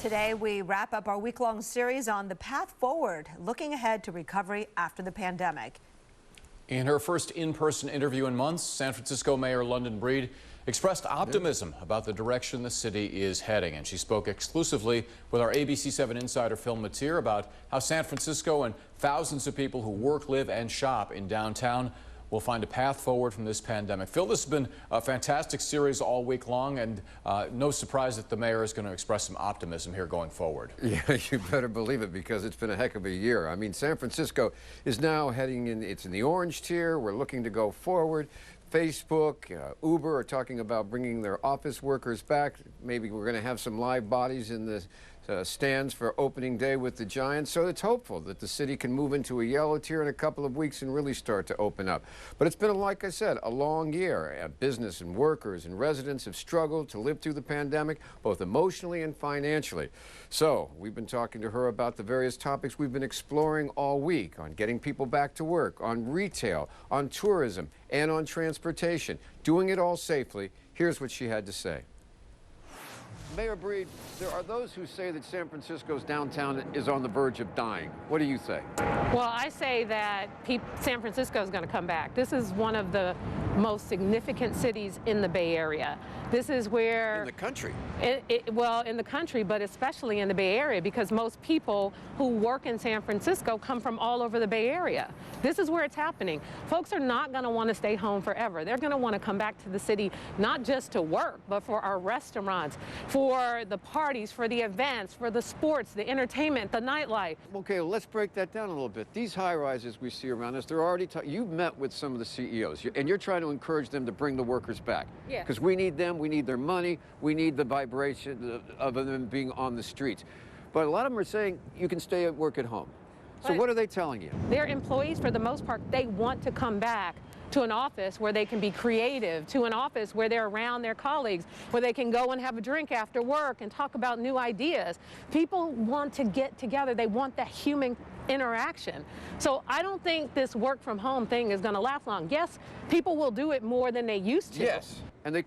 Today, we wrap up our week-long series on the path forward, looking ahead to recovery after the pandemic. In her first in-person interview in months, San Francisco Mayor London Breed expressed optimism about the direction the city is heading. And she spoke exclusively with our ABC7 insider Phil Mateer about how San Francisco and thousands of people who work, live, and shop in downtown will find a path forward from this pandemic. Phil, this has been a fantastic series all week long, and no surprise that the mayor is going to express some optimism here going forward. Yeah, you better believe it, because it's been a heck of a year. I mean, San Francisco is now heading in, it's in the orange tier. We're looking to go forward. Facebook, Uber are talking about bringing their office workers back. Maybe we're going to have some live bodies in the stands for opening day with the Giants. So it's hopeful that the city can move into a yellow tier in a couple of weeks and really start to open up. But it's been, like I said, a long year. Business and workers and residents have struggled to live through the pandemic, both emotionally and financially. So we've been talking to her about the various topics we've been exploring all week on getting people back to work, on retail, on tourism, and on transportation. Doing it all safely. Here's what she had to say. Mayor Breed, there are those who say that San Francisco's downtown is on the verge of dying. What do you say? Well, I say that San Francisco is going to come back. This is one of the most significant cities in the Bay Area. This is where... In the country? Well, in the country, but especially in the Bay Area, because most people who work in San Francisco come from all over the Bay Area. This is where it's happening. Folks are not going to want to stay home forever. They're going to want to come back to the city, not just to work, but for our restaurants, for the parties, for the events, for the sports, the entertainment, the nightlife. Okay, well, let's break that down a little bit. These high-rises we see around us, they're already... You've met with some of the CEOs, and you're trying to encourage them to bring the workers back. Yeah. Because we need them, we need their money, we need the vibration of them being on the streets. But a lot of them are saying you can stay at work at home. So what are they telling you? Their employees, for the most part, they want to come back to an office where they can be creative, to an office where they're around their colleagues, where they can go and have a drink after work and talk about new ideas. People want to get together. They want that human interaction. So I don't think this work from home thing is going to last long. Yes, people will do it more than they used to. Yes. And we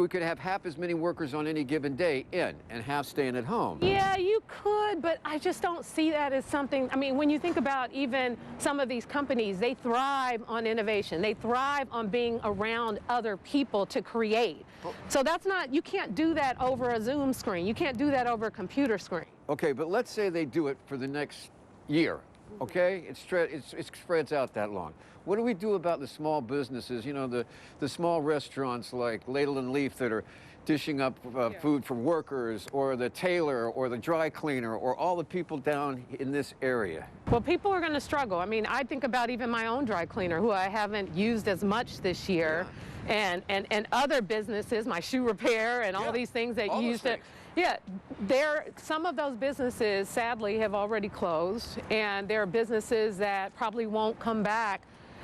could have half as many workers on any given day in and half staying at home. Yeah, you could, but I just don't see that as something. I mean, when you think about even some of these companies, they thrive on innovation. They thrive on being around other people to create. So that's not, you can't do that over a Zoom screen. You can't do that over a computer screen. Okay, but let's say they do it for the next year, okay? It spreads out that long. What do we do about the small businesses, you know, the small restaurants like Ladle and Leaf that are dishing up food for workers, or the tailor, or the dry cleaner, or all the people down in this area? Well, people are going to struggle. I mean, I think about even my own dry cleaner, who I haven't used as much this year, and other businesses, my shoe repair, and all these things that you used to... Yeah, some of those businesses, sadly, have already closed, and there are businesses that probably won't come back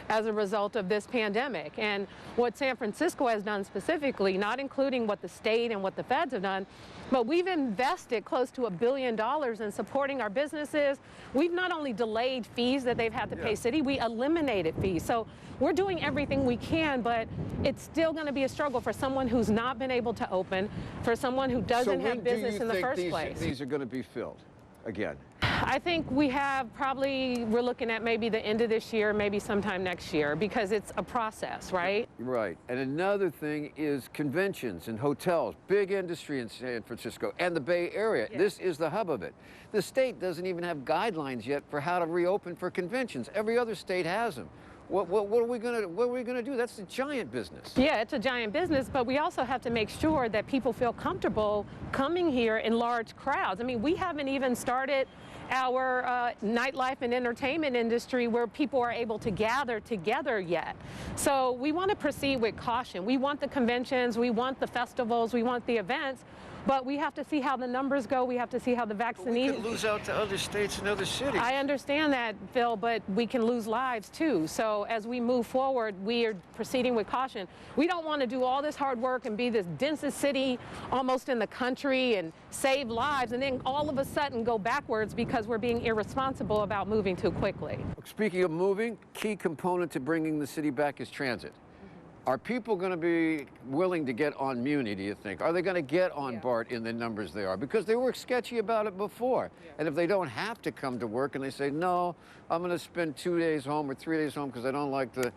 as a result of this pandemic. And what San Francisco has done specifically, not including what the state and what the feds have done, but we've invested close to $1 billion in supporting our businesses. We've not only delayed fees that they've had to pay city, we eliminated fees. So we're doing everything we can, but it's still going to be a struggle for someone who's not been able to open, for someone who doesn't have business in the first place. These are going to be filled again? I think we're looking at maybe the end of this year, maybe sometime next year, because it's a process, right? Right. And another thing is conventions and hotels, big industry in San Francisco and the Bay Area. Yeah. This is the hub of it. The state doesn't even have guidelines yet for how to reopen for conventions. Every other state has them. What are we gonna do? That's a giant business. Yeah, it's a giant business, but we also have to make sure that people feel comfortable coming here in large crowds. I mean, we haven't even started our nightlife and entertainment industry where people are able to gather together yet. So we want to proceed with caution. We want the conventions, we want the festivals, we want the events, but we have to see how the numbers go. We have to see how the vaccination... We could lose out to other states and other cities. I understand that, Phil, but we can lose lives too. So as we move forward, we are proceeding with caution. We don't want to do all this hard work and be this densest city almost in the country and save lives, and then all of a sudden go backwards because we're being irresponsible about moving too quickly. Speaking of moving, key component to bringing the city back is transit. Are people going to be willing to get on Muni, do you think? Are they going to get on BART in the numbers they are? Because they were sketchy about it before. And if they don't have to come to work and they say, no, I'm going to spend 2 days home or 3 days home because I don't like the...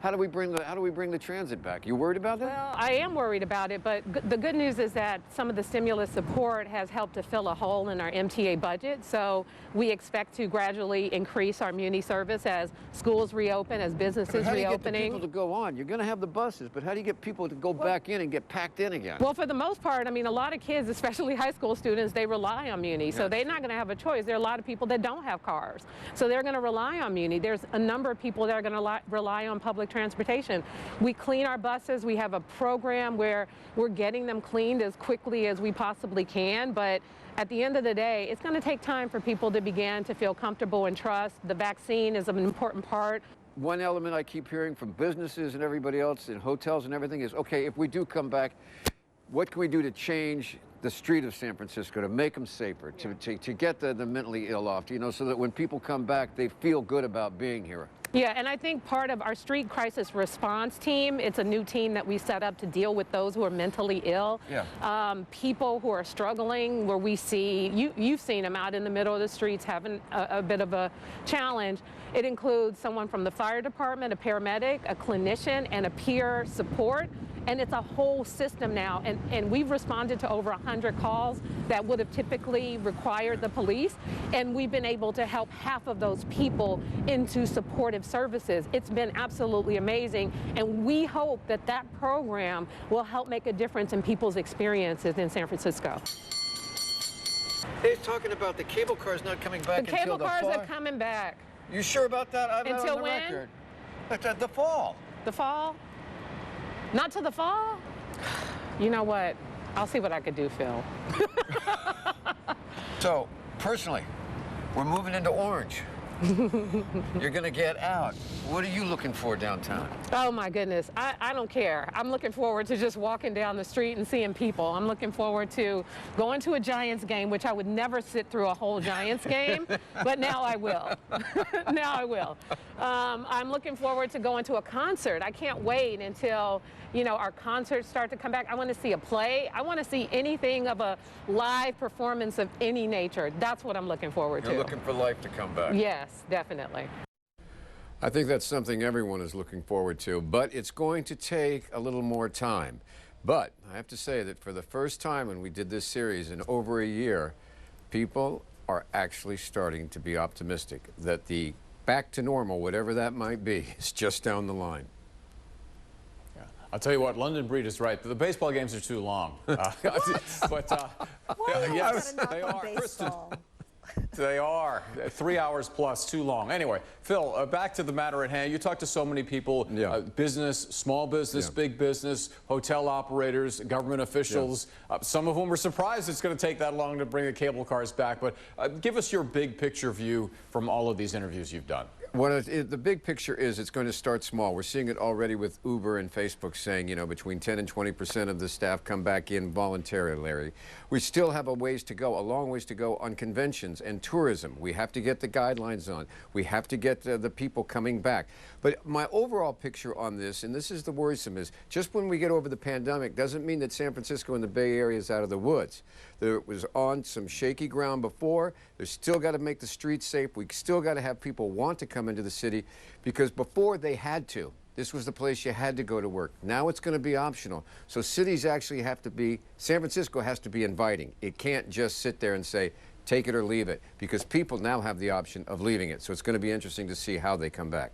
How do we bring the transit back? You worried about that? Well, I am worried about it, but the good news is that some of the stimulus support has helped to fill a hole in our MTA budget. So we expect to gradually increase our Muni service as schools reopen, as businesses how do you reopening. get the people to go on? You're going to have the buses, but how do you get people to go back in and get packed in again? Well, for the most part, I mean, a lot of kids, especially high school students, they rely on Muni. So they're not going to have a choice. There are a lot of people that don't have cars. So they're going to rely on Muni. There's a number of people that are going to rely on public transportation. We clean our buses. We have a program where we're getting them cleaned as quickly as we possibly can. But at the end of the day, it's going to take time for people to begin to feel comfortable and trust. The vaccine is an important part. One element I keep hearing from businesses and everybody else in hotels and everything is, okay, if we do come back, what can we do to change the street of San Francisco, to make them safer, to get the mentally ill off, you know, so that when people come back, they feel good about being here? Yeah, and I think part of our street crisis response team, it's a new team that we set up to deal with those who are mentally ill. People who are struggling, where we see, you've seen them out in the middle of the streets having a bit of a challenge. It includes someone from the fire department, a paramedic, a clinician, and a peer support. And it's a whole system now, and we've responded to over 100 calls that would have typically required the police, and we've been able to help half of those people into supportive services. It's been absolutely amazing, and we hope that that program will help make a difference in people's experiences in San Francisco. They're talking about the cable cars not coming back The cable cars are coming back. You sure about that? I Until on the when? record. The fall. The fall? Not to the fall? You know what? I'll see what I could do, Phil. So, personally, we're moving into Orange. You're going to get out. What are you looking for downtown? Oh, my goodness. I don't care. I'm looking forward to just walking down the street and seeing people. I'm looking forward to going to a Giants game, which I would never sit through a whole Giants game, but now I will. Now I will. I'm looking forward to going to a concert. I can't wait until, you know, our concerts start to come back. I want to see a play. I want to see anything of a live performance of any nature. That's what I'm looking forward to. You're looking for life to come back. Yes, definitely. I think that's something everyone is looking forward to, but it's going to take a little more time. But I have to say that for the first time when we did this series in over a year, people are actually starting to be optimistic that the back to normal, whatever that might be, is just down the line. I'll tell you what, London Breed is right. The baseball games are too long. But yes, they are. Kristen, they are 3 hours plus, too long. Anyway, Phil, back to the matter at hand. You talk to so many people, business, small business, big business, hotel operators, government officials. Some of whom were surprised it's going to take that long to bring the cable cars back. But give us your big picture view from all of these interviews you've done. The big picture is it's going to start small. We're seeing it already with Uber and Facebook saying, you know, between 10 and 20% of the staff come back in voluntarily. We still have a ways to go, a long ways to go on conventions and tourism. We have to get the guidelines on. We have to get the people coming back. But my overall picture on this, and this is the worrisome, is just when we get over the pandemic doesn't mean that San Francisco and the Bay Area is out of the woods. There was on some shaky ground before. There's still got to make the streets safe. We still got to have people want to come into the city, because before they had to. This was the place you had to go to work. Now it's going to be optional. So cities actually have to be, San Francisco has to be inviting. It can't just sit there and say, take it or leave it, because people now have the option of leaving it. So it's going to be interesting to see how they come back.